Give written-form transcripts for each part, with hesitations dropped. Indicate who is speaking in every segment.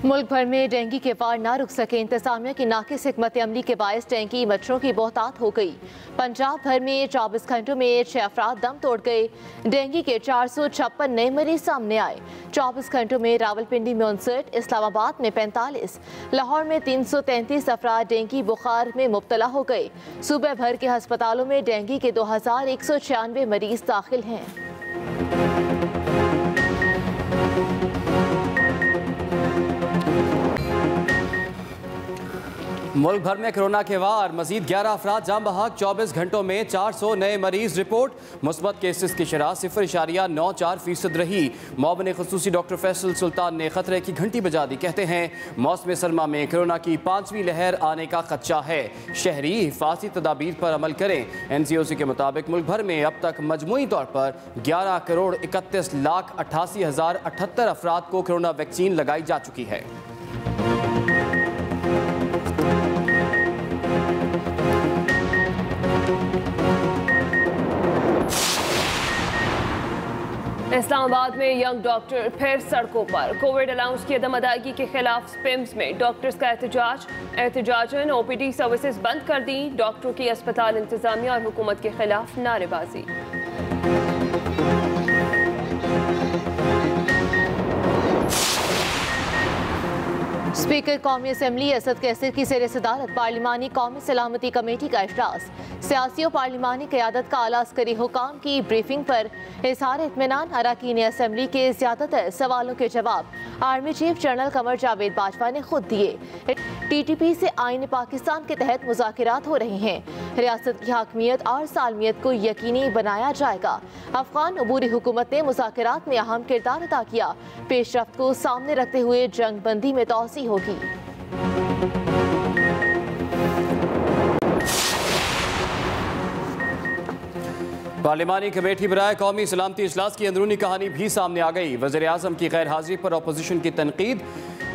Speaker 1: मुल्क भर में डेंगू के वार ना रुक सके। इंतजामिया की नाकिस हिकमत अमली के बायस डेंगू मच्छरों की बहुतात हो गई। पंजाब भर में 24 घंटों में 6 अफराद दम तोड़ गए। डेंगू के 456 नए मरीज सामने आए। 24 घंटों में रावलपिंडी में 59, इस्लामाबाद में 45, लाहौर में 333 अफराद डेंगू बुखार में मुब्तला हो गए। सूबे भर के अस्पतालों में डेंगू के 2196 मरीज दाखिल हैं।
Speaker 2: मुल्क भर में कोरोना के वार, मजीद 11 अफराद जाम बहक। 24 घंटों में 400 नए मरीज रिपोर्ट। मुस्बत केसेस की शरह 0.94% रही। मौबन ख़ुसूसी डॉक्टर फैसल सुल्तान ने खतरे की घंटी बजा दी। कहते हैं मौसम सरमा में कोरोना की 5वीं लहर आने का खदशा है। शहरी हिफाजती तदाबीर पर अमल करें। NCOC के मुताबिक मुल्क भर में अब तक मजमूई तौर पर 11,31,88,078 अफराद को कोरोना वैक्सीन लगाई जा चुकी है।
Speaker 3: इस्लामाबाद में यंग डॉक्टर फिर सड़कों पर। कोविड अलाउंस की अदम अदायगी के खिलाफ स्पिम्स में डॉक्टर्स का एहतजाजन OPD सर्विसेज बंद कर दी। डॉक्टरों की अस्पताल इंतजामिया और हुकूमत के खिलाफ नारेबाजी।
Speaker 1: स्पीकर कौमी असम्बली असद कैसर की ज़ेर सदारत पार्लिमानी कौमी सलामती कमेटी का इजलास। सियासी और पार्लिमानी क़यादत का आला अस्करी हुकाम की ब्रीफिंग पर इज़हार इत्मीनान। अरकान असम्बली के ज़्यादातर सवालों के जवाब army chief general Qamar Javed Bajwa ने खुद दिए। TTP से आईन पाकिस्तान के तहत मुज़ाकिरात हो रहे हैं। रियासत की हाकमियत और सालमियत को यकीनी बनाया जाएगा। अफगान अबूरी हुकूमत ने मुज़ाकिरात में अहम किरदार अदा किया। पेशरफ्त को सामने रखते हुए जंग बंदी में तोसी होगी।
Speaker 2: पार्लिमानी कमेटी बराए कौमी सलामती इजलास की अंदरूनी कहानी भी सामने आ गई। वज़ीर आज़म की गैर हाजिरी पर अपोजिशन की तनकीद।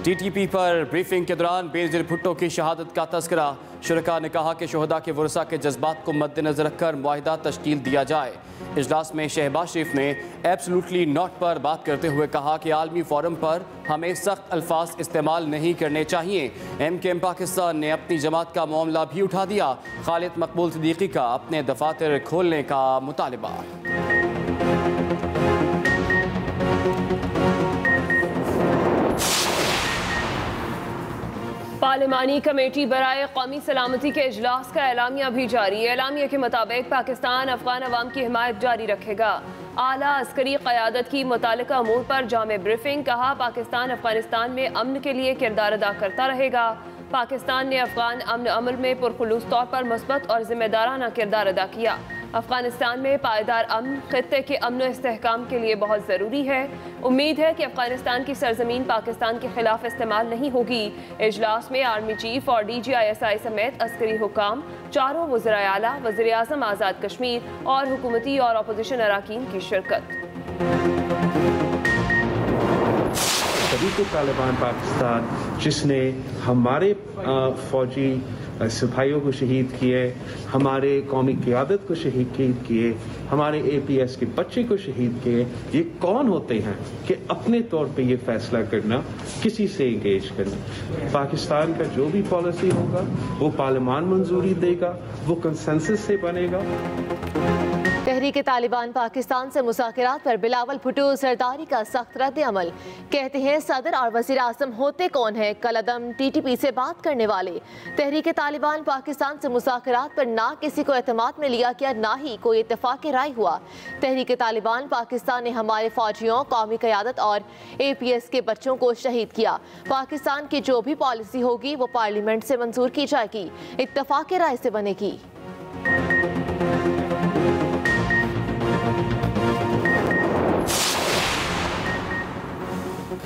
Speaker 2: TTP पर ब्रीफिंग के दौरान बेनज़ीर भुट्टो की शहादत का तस्करा। शुरका ने कहा कि शोहदा के वरसा के जज्बात को मद्देनजर रखकर मुआहिदा तश्कील दिया जाए। इजलास में शहबाज शरीफ ने एब्सोल्युटली नॉट पर बात करते हुए कहा कि आलमी फोरम पर हमें सख्त अल्फाज इस्तेमाल नहीं करने चाहिए। MKM पाकिस्तान ने अपनी जमात का मामला भी उठा दिया। खालिद मकबूल सिद्दीकी का अपने दफातर खोलने का मुतालबा।
Speaker 3: पार्लिमानी कमेटी बराए कौमी सलामती के इजलास का एलामिया भी जारी है। एलामिया के मुताबिक पाकिस्तान अफगान अवाम की हिमायत जारी रखेगा। आला अस्करी क़यादत की मुतालिका अमूर पर जामे ब्रीफिंग। कहा पाकिस्तान अफगानिस्तान में अमन के लिए किरदार अदा करता रहेगा। पाकिस्तान ने अफगान अमन अमल में पुरखुलूस तौर पर मुस्बत और जिम्मेदाराना किरदार अदा किया। अफगानिस्तान में पायदार अमन खित्ते के अमन व इस्तेहकाम के लिए बहुत ज़रूरी है। उम्मीद है कि अफगानिस्तान की सरजमीन पाकिस्तान के खिलाफ इस्तेमाल नहीं होगी। इजलास में आर्मी चीफ और DGISI समेत अस्करी हुकाम, चारों वज़ीर आला, वज़ीर आज़म आज़ाद कश्मीर और हुकूमती और अपोजिशन अरकान की शिरकत।
Speaker 4: तालिबान पाकिस्तान जिसने हमारे फौजी सिपाहियों को शहीद किए, हमारे कौमी क़यादत को शहीद किए, हमारे APS के बच्चे को शहीद किए, ये कौन होते हैं कि अपने तौर पे ये फैसला करना, किसी से इंगेज करना। पाकिस्तान का जो भी पॉलिसी होगा वो पार्लिमान मंजूरी देगा, वो कंसेंसस से बनेगा।
Speaker 1: तहरीक तालिबान पाकिस्तान से मुज़ाकिरात पर बिलावल भुट्टो सरदारी का सख्त रद्द अमल। कहते हैं सदर और वज़ीर आज़म होते कौन है कलअदम TTP से बात करने वाले। तहरीक तालिबान पाकिस्तान से मुज़ाकिरात पर ना किसी को एतमाद में लिया गया, ना ही कोई इत्तेफाक राय हुआ। तहरीक तालिबान पाकिस्तान ने हमारे फौजियों, कौमी क़यादत और APS के बच्चों को शहीद किया। पाकिस्तान की जो भी पॉलिसी होगी वो पार्लियामेंट से मंजूर की जाएगी, इत्तेफाक राय से बनेगी।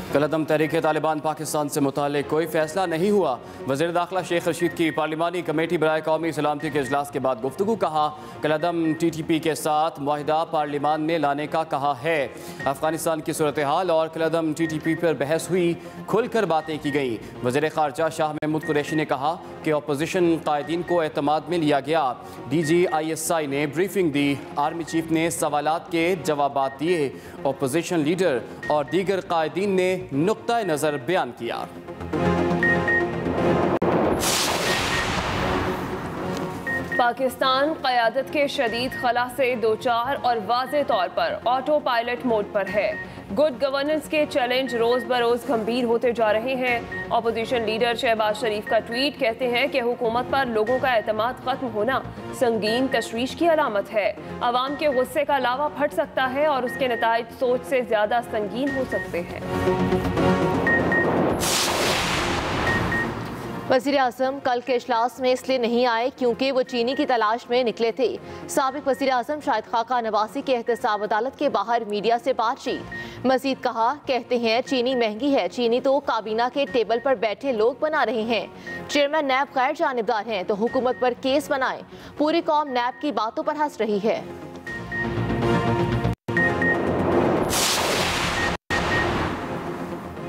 Speaker 2: कलअदम तहरीक तालिबान पाकिस्तान से मुताल्लिक कोई फैसला नहीं हुआ। वज़ीर दाखिला शेख रशीद की पार्लिमानी कमेटी बराए कौमी सलामती के इजलास के बाद गुफ्तगू। कहा कलअदम TTP के साथ मुआहिदा पार्लिमान में लाने का कहा है। अफगानिस्तान की सूरत हाल और कलअदम TTP पर बहस हुई, खुलकर बातें की गई। वज़ीर ख़ारजा शाह महमूद कुरैशी ने कहा कि अपोजिशन कायदीन को एतमाद में लिया गया। DGISI ने ब्रीफिंग दी। आर्मी चीफ ने सवालात के जवाबात दिए। अपोजिशन लीडर और दीगर कायदीन ने नुक्ता नज़र बयान किया।
Speaker 3: पाकिस्तान क़यादत के शदीद खला से दो चार और वाज़े तौर पर ऑटो पायलट मोड पर है। गुड गवर्नेंस के चैलेंज रोज़ बरोज़ गंभीर होते जा रहे हैं। अपोजिशन लीडर शहबाज शरीफ का ट्वीट कहते हैं कि हुकूमत पर लोगों का एतमाद ख़त्म होना संगीन तशवीश की अलामत है। अवाम के गुस्से का लावा फट सकता है और उसके नताइज सोच से ज़्यादा संगीन हो सकते हैं।
Speaker 1: वज़ीर आज़म कल के इजलास में इसलिए नहीं आए क्योंकि वो चीनी की तलाश में निकले थे। साबिक वज़ीर आज़म शाहिद खाका नवासी की एहतसाब अदालत के बाहर मीडिया से बातचीत। मजीद कहा, कहते हैं चीनी महंगी है, चीनी तो काबीना के टेबल पर बैठे लोग बना रहे हैं। चेयरमैन नैब गैर जानिबदार हैं तो हुकूमत पर केस बनाएं। पूरी कौम नैब की बातों पर हंस रही है।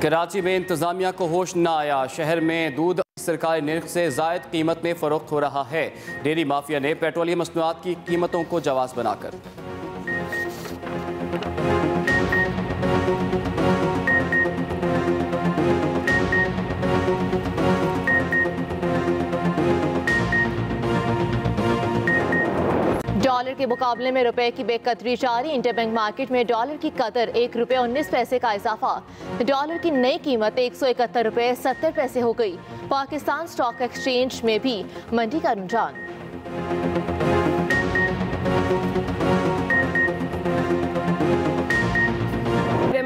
Speaker 2: कराची में इंतजामिया को होश न आया। शहर में दूध सरकारी निर्ख से जायद कीमत में फरोख्त हो रहा है। डेयरी माफिया ने पेट्रोलियम मसनूआत की कीमतों को जवाज़ बनाकर
Speaker 1: डॉलर के मुकाबले में रुपए की बेकदरी जारी। इंटरबैंक मार्केट में डॉलर की कदर ₹1.19 का इजाफा। डॉलर की नई कीमत ₹171.70 हो गई। पाकिस्तान स्टॉक एक्सचेंज में भी मंदी का रुझान।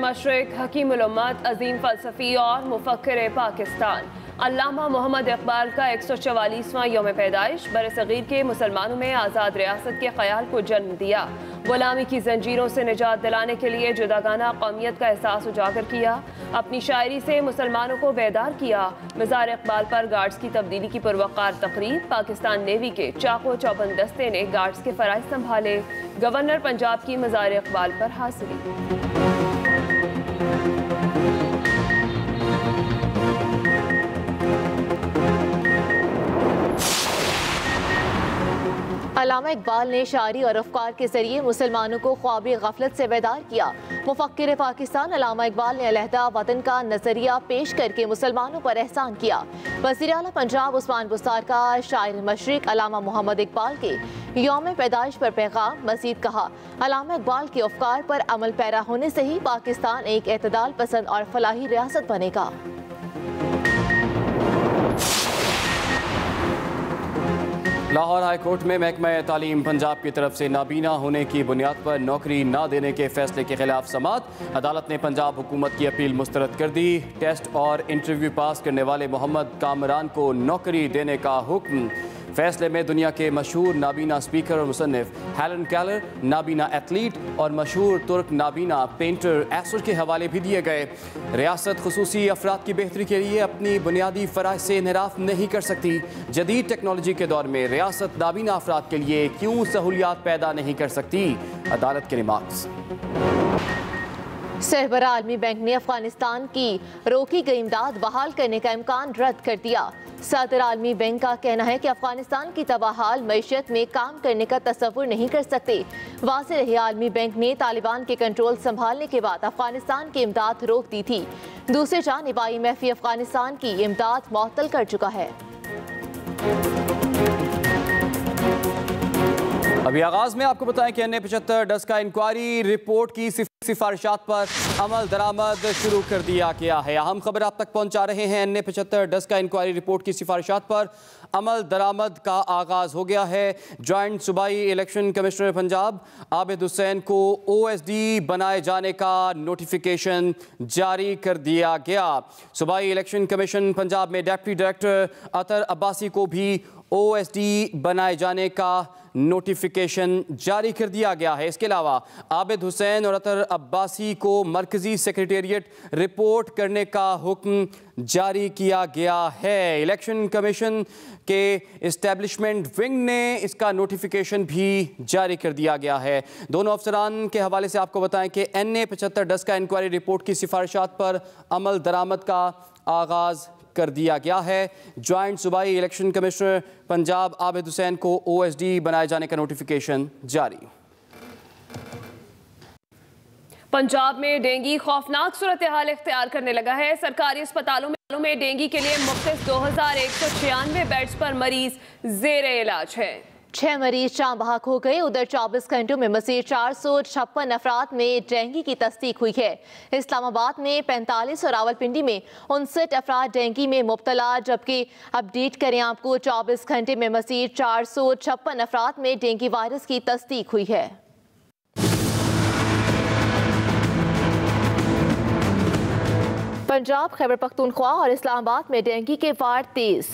Speaker 3: मशरिक हकीमुल उम्मत अजीम फलसफी और मुफक्किर पाकिस्तान अल्लामा मोहम्मद इकबाल का 144वां यौम पैदाइश बरसगीर के मुसलमानों में आज़ाद रियासत के ख्याल को जन्म दिया। गुलामी की जंजीरों से निजात दिलाने के लिए जुदागाना कौमियत का एहसास उजागर किया। अपनी शायरी से मुसलमानों को बेदार किया। मज़ार इकबाल पर गार्ड्स की तब्दीली की पुरवकार तकरीब। पाकिस्तान नेवी के चाको चौबंद दस्ते ने गार्ड्स के फराइज संभाले। गवर्नर पंजाब की मज़ार इकबाल पर हाजिरी।
Speaker 1: अल्लामा इकबाल ने शायरी और अफकार के जरिए मुसलमानों को ख्वाबी गफलत से बेदार किया। मुफक्किर पाकिस्तान अल्लामा इकबाल ने अलहदा वतन का नजरिया पेश करके मुसलमानों पर एहसान किया। वज़ीर आला पंजाब उस्मान बुस्तार का शायर मशरिक अल्लामा मोहम्मद इकबाल के यौम पैदाइश पर पैगाम। मजीद कहा, अल्लामा इकबाल के अफकार पर अमल पैरा होने से ही पाकिस्तान एक एतदाल पसंद और फलाही रियासत बनेगा।
Speaker 2: लाहौर हाई कोर्ट में महकमा तालीम पंजाब की तरफ से नाबीना होने की बुनियाद पर नौकरी न देने के फैसले के खिलाफ समाअत। अदालत ने पंजाब हुकूमत की अपील मुस्तरद कर दी। टेस्ट और इंटरव्यू पास करने वाले मोहम्मद कामरान को नौकरी देने का हुक्म। फैसले में दुनिया के मशहूर नाबीना स्पीकर और मुसन्निफ हेलन केलर, नाबीना एथलीट और मशहूर तुर्क नाबीना पेंटर एसर के हवाले भी दिए गए। रियासत खुसूसी अफराद की बेहतरी के लिए अपनी बुनियादी फ़राइज़ से इनहराफ नहीं कर सकती। जदीद टेक्नोलॉजी के दौर में रियासत नाबीना अफराद के लिए क्यों सहूलियात पैदा नहीं कर सकती? अदालत के रिमार्क्स।
Speaker 1: सरबराह आलमी बैंक ने अफगानिस्तान की रोकी गई इमदाद बहाल करने का इम्कान रद्द कर दिया। सदर आलमी बैंक का कहना है कि अफगानिस्तान की तबाहाल मईशत में काम करने का तस्वुर नहीं कर सकते। वाज़ेह रहे, आलमी बैंक ने तालिबान के कंट्रोल संभालने के बाद अफगानिस्तान की इमदाद रोक दी थी। दूसरी जानिब IMF अफगानिस्तान की इमदाद मुअत्तल कर चुका है।
Speaker 2: अभी आगाज में आपको बताएं कि NA-75 डस्का इंक्वायरी रिपोर्ट की सिफारिशात पर अमल दरामद शुरू कर दिया गया है। अहम खबर आप तक पहुंचा रहे हैं। NA-75 डस्का इंक्वायरी रिपोर्ट की सिफारिशात पर अमल दरामद का आगाज हो गया है। जॉइंट सूबाई इलेक्शन कमिश्नर पंजाब आबिद हुसैन को OSD बनाए जाने का नोटिफिकेशन जारी कर दिया गया। सूबाई इलेक्शन कमीशन पंजाब में डिप्टी डायरेक्टर अतर अब्बासी को भी OSD बनाए जाने का नोटिफिकेशन जारी कर दिया गया है। इसके अलावा आबिद हुसैन और अतर अब्बासी को मरकजी सेक्रेटेरिएट रिपोर्ट करने का हुक्म जारी किया गया है। इलेक्शन कमीशन के इस्टेब्लिशमेंट विंग ने इसका नोटिफिकेशन भी जारी कर दिया गया है। दोनों अफसरान के हवाले से आपको बताएं कि NA-75 डस्का इंक्वायरी रिपोर्ट की सिफारिशात पर अमल दरामद का आगाज़ कर दिया गया है। ज्वाइंट सूबाई इलेक्शन कमिश्नर पंजाब आबिद हुसैन को OSD बनाए जाने का नोटिफिकेशन जारी।
Speaker 3: पंजाब में डेंगू खौफनाक सूरत हाल इख्तियार करने लगा है। सरकारी अस्पतालों में डेंगू के लिए मुख्तस 2196 बेड्स पर मरीज जेर इलाज है।
Speaker 1: 6 मरीज जान बहक हो गए। उधर 24 घंटों में मज़ीद 456 अफराद में डेंगू की तस्दीक हुई है। इस्लामाबाद में 45 और रावलपिंडी में 59 अफराद डेंगू में मुब्तला। जबकि अपडेट करें आपको, 24 घंटे में मज़ीद 456 अफराद में डेंगू वायरस की तस्दीक हुई है। पंजाब, खैबर पख्तूनख्वा और इस्लामाबाद में डेंगू के वार तेज।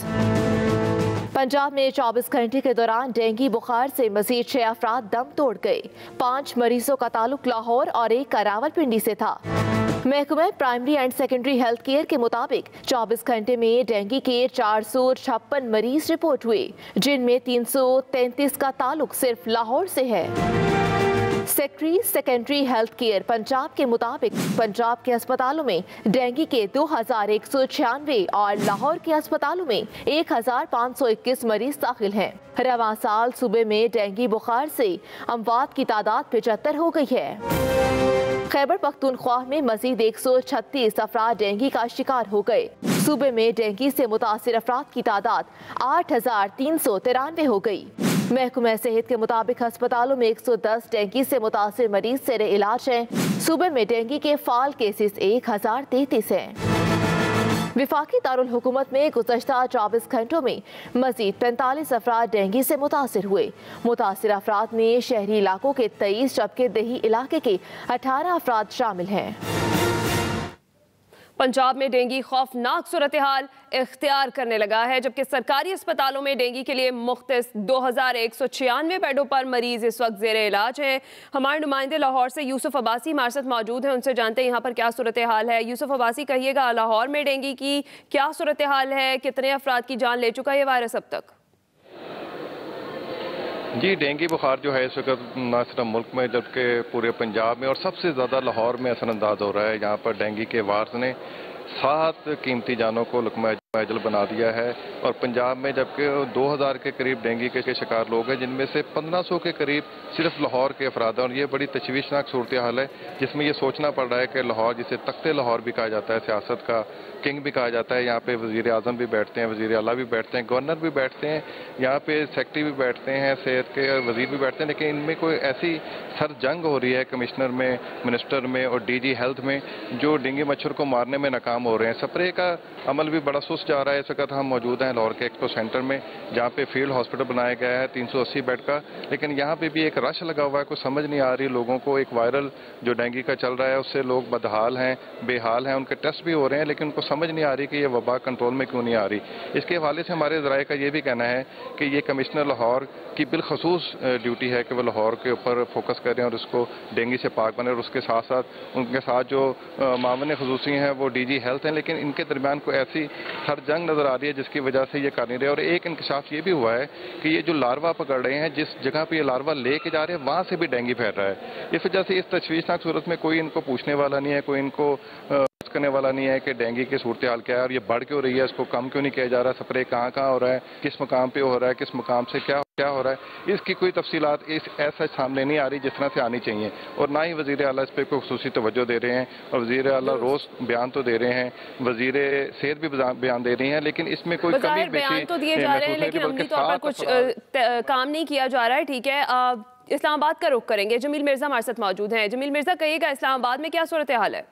Speaker 1: पंजाब में 24 घंटे के दौरान डेंगू बुखार से मजीद 6 अफराद दम तोड़ गए। 5 मरीजों का ताल्लुक लाहौर और एक का रावलपिंडी से था। महकमा primary and secondary health care के मुताबिक 24 घंटे में डेंगू के 456 मरीज रिपोर्ट हुए, जिनमें 333 का ताल्लुक सिर्फ लाहौर से है। सेकेंडरी हेल्थ केयर पंजाब के मुताबिक पंजाब के अस्पतालों में डेंगू के 2196 और लाहौर के अस्पतालों में 1521 मरीज दाखिल हैं। रवां साल सूबे में डेंगू बुखार से अमवात की तादाद 75 हो गई है। खैबर पख्तूनख्वा में मजीद 136 अफराद डेंगू का शिकार हो गए। सूबे में डेंगू से मुतासिर अफराद की तादाद 8393 हो गई। महकमा सेहत के मुताबिक अस्पतालों में 110 डेंगू से मुतासिर मरीज जेर इलाज हैं। सूबे में डेंगू के फाल केसेस 1033 हैं। विफाकी दारुल हुकूमत में गुज़श्ता 24 घंटों में मजीद 45 अफराद डेंगू से मुतासिर हुए। मुतासिर अफराद में शहरी इलाकों के 23 जबकि दही इलाके के 18 अफराद शामिल हैं।
Speaker 3: पंजाब में डेंगू खौफनाक सूरत हाल इख्तियार करने लगा है, जबकि सरकारी अस्पतालों में डेंगू के लिए मुख्तस 2196 बेडों पर मरीज इस वक्त जेर इलाज हैं। हमारे नुमाइंदे लाहौर से यूसुफ अब्बासी हमारे साथ मौजूद हैं, उनसे जानते हैं यहाँ पर क्या सूरत हाल है। यूसुफ अब्बासी, कहिएगा लाहौर में डेंगू की क्या सूरत हाल है, कितने अफराद की जान ले चुका है ये वायरस अब तक?
Speaker 5: जी, डेंगू बुखार जो है इस वक्त न सिर्फ मुल्क में जबकि पूरे पंजाब में और सबसे ज़्यादा लाहौर में असरअंदाज हो रहा है। यहाँ पर डेंगू के वायरस ने 7 कीमती जानों को लुकमा अजल बना दिया है और पंजाब में जबकि 2000 के करीब डेंगू के शिकार लोग हैं, जिनमें से 1500 के करीब सिर्फ लाहौर के अफराद हैं। और ये बड़ी तशवीशनाक सूरत हाल है, जिसमें ये सोचना पड़ रहा है कि लाहौर, जिसे तख्ते लाहौर भी कहा जाता है, सियासत का किंग भी कहा जाता है, यहाँ पे वज़ीर आज़म भी बैठते हैं, वज़ीर आला भी बैठते हैं, गवर्नर भी बैठते हैं, यहाँ पे सेक्रेटरी भी बैठते हैं, सेहत के वज़ीर भी बैठते हैं, लेकिन इनमें कोई ऐसी सर जंग हो रही है कमिश्नर में, मिनिस्टर में और DG हेल्थ में, जो डेंगू मच्छर को मारने में नाकाम हो रहे हैं। स्प्रे का अमल भी बड़ा सुस्त जा रहा है। इस वक्त हम मौजूद हैं लाहौर के एक्सपो सेंटर में, जहाँ पे फील्ड हॉस्पिटल बनाया गया है 380 बेड का, लेकिन यहाँ पे भी एक रश लगा हुआ है। कुछ समझ नहीं आ रही लोगों को, एक वायरल जो डेंगू का चल रहा है उससे लोग बदहाल हैं, बेहाल हैं, उनके टेस्ट भी हो रहे हैं, लेकिन उनको समझ नहीं आ रही कि ये वबा कंट्रोल में क्यों नहीं आ रही। इसके हवाले से हमारे ज़राए का ये भी कहना है कि ये कमिश्नर लाहौर की बिलखसूस ड्यूटी है कि वो लाहौर के ऊपर फोकस करें और उसको डेंगू से पाक बने, और उसके साथ साथ उनके साथ जो मामले खसूसी हैं वो DG हेल्थ हैं, लेकिन इनके दरमियान कोई ऐसी सर जंग नज़र आ रही है जिसकी वजह से ये कर नहीं रहे। और एक इंकशाफ ये भी हुआ है कि ये जो लार्वा पकड़ रहे हैं, जिस जगह पे ये लार्वा लेके जा रहे हैं वहाँ से भी डेंगू फैल रहा है। इस वजह से इस तशवीशनाक सूरत में कोई इनको पूछने वाला नहीं है, कोई इनको करने वाला नहीं है कि डेंगू की सूरत हाल क्या है और ये बढ़ क्यों रही है, इसको कम क्यों नहीं किया जा रहा, स्प्रे कहाँ कहाँ हो रहा है, किस मकाम पे हो रहा है, किस मकाम से क्या हो रहा है, इसकी कोई तफसीलात ऐसा सामने नहीं आ रही जिस तरह से आनी चाहिए। और ना ही वज़ीर आला इस पर कोई खुसूसी तवज्जो दे रहे हैं, और वज़ीर आला रोज़ बयान तो दे रहे हैं, वज़ीर सेहत भी बयान दे रही हैं, लेकिन इसमें कोई कमी
Speaker 3: बयान तो दिए जा रहे हैं लेकिन अमली तौर पर कुछ काम नहीं किया जा रहा है। ठीक है, इस्लामाबाद का रुख करेंगे। जमील मिर्जा हमारे साथ मौजूद हैं। जमील मिर्जा, कहिएगा इस्लामाबाद में क्या सूरत हाल है?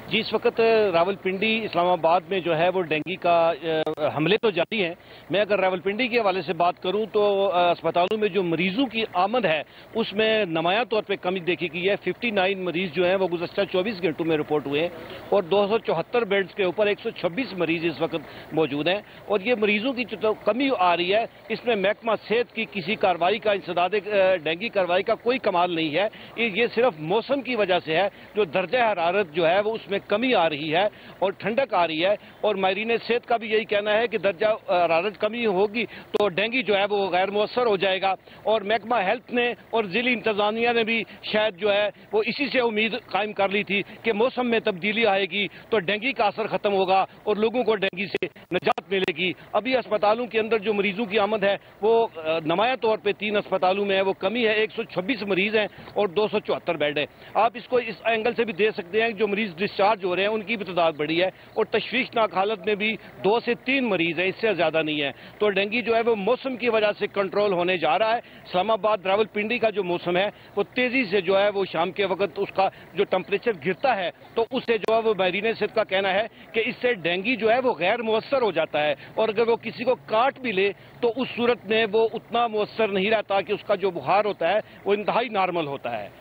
Speaker 6: जी, इस वक्त रावलपिंडी इस्लामाबाद में जो है वो डेंगू का हमले तो जारी हैं। मैं अगर रावलपिंडी के हवाले से बात करूं तो अस्पतालों में जो मरीजों की आमद है उसमें नुमायां तौर पे कमी देखी गई है। 59 मरीज जो हैं वो गुज़श्ता 24 घंटों में रिपोर्ट हुए हैं और 274 बेड्स के ऊपर 126 मरीज इस वक्त मौजूद हैं। और ये मरीजों की जो कमी आ रही है, इसमें महकमा सेहत की किसी कार्रवाई का, इंसदाद डेंगू कार्रवाई का कोई कमाल नहीं है। ये सिर्फ मौसम की वजह से है। जो दर्जा हरारत जो है वो उसमें कमी आ रही है और ठंडक आ रही है। और माहिरीन सेहत का भी यही कहना है कि दर्जा हरारत कमी होगी तो डेंगू जो है वो गैर मुअस्सर हो जाएगा। और महकमा हेल्थ ने और जिली इंतजामिया ने भी शायद जो है वो इसी से उम्मीद कायम कर ली थी कि मौसम में तब्दीली आएगी तो डेंगू का असर खत्म होगा और लोगों को डेंगू से निजात मिलेगी। अभी अस्पतालों के अंदर जो मरीजों की आमद है वो नुमाया तौर पे 3 अस्पतालों में है, वो कमी है। 126 मरीज हैं और 274 बेड है। आप इसको इस एंगल से भी दे सकते हैं, जो मरीज डिस्चार्ज हो रहे हैं उनकी भी तादाद बढ़ी है और तशवीशनाक हालत में भी 2 से 3 मरीज है, इससे ज्यादा नहीं है। तो डेंगू जो है वो मौसम की वजह से कंट्रोल होने जा रहा है। इस्लामाबाद रावलपिंडी का जो मौसम है वो तेजी से जो है वो शाम के वक्त उसका जो टेम्परेचर गिरता है तो उससे जो है वो माहिरीन सेहत का कहना है कि इससे डेंगू जो है वो गैर मुअस्सर हो जाता है और अगर वो किसी को काट भी ले तो उस सूरत में वो उतना मुअस्सर नहीं रहता कि उसका जो बुखार होता है वो इंतहाई नॉर्मल होता है।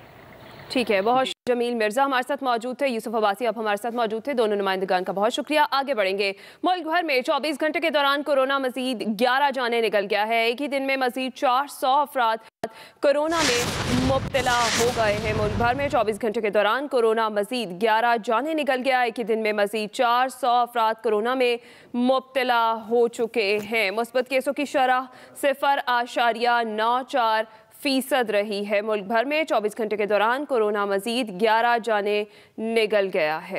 Speaker 3: ठीक है, बहुत जमील मिर्जा हमारे साथ मौजूद थे, यूसुफ अब्बासी अब हमारे साथ मौजूद थे। दोनों नुमाइंदगान का बहुत शुक्रिया। आगे बढ़ेंगे। मुल्क भर में 24 घंटे के दौरान कोरोना मजीद 11 जाने निकल गया है। एक ही दिन में मजीद 400 अफराद कोरोना में मुब्तला हो गए हैं। मुल्क भर में 24 घंटे के दौरान कोरोना मजीद 11 जाने निकल गया। एक ही दिन में मजीद 400 अफराद कोरोना में मुब्तला हो चुके हैं। मुस्बत केसों की शरह 0.94% रही है। मुल्क भर में 24 घंटे के दौरान कोरोना मजीद 11 जाने निकल गया है।